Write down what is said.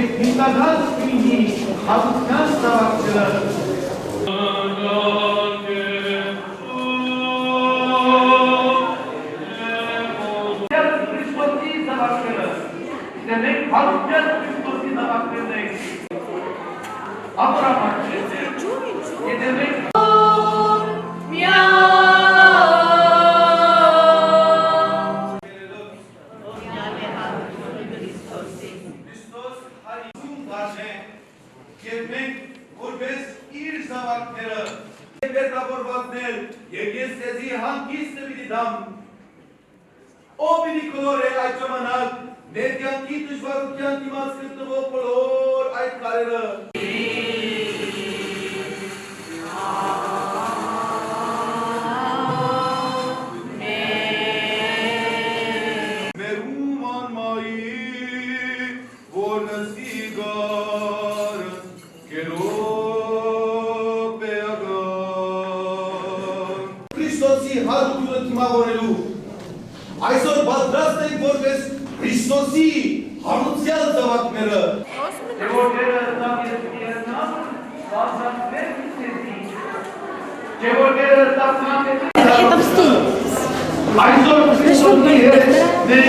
Տեխնիկական սպինի հատության զավակները Քրիստոսի զավակները Մենք հատության Քրիստոսի զավակներն ենք Աբրահամից Եթե մենք Եվ մենք որպես իր զավակները պետավորվածներ և ես ձեզի հանգիստը պիտի դամ ով պիտի կլոր է այդ ժամանակ մեր կյանքի դժվարության դիմաց գտնվող բոլոր այդ քարերը Մերում անմայի որ նստի գարը Քրիստոսի հարությունը թիմավորելու այսօր պատրաստ ենք որպես Քրիստոսի հարության զավակները Ջևորները տակերնամ բացատներ միսեցի Ջևորները տակնամետի Այսօր Քրիստոսի հետ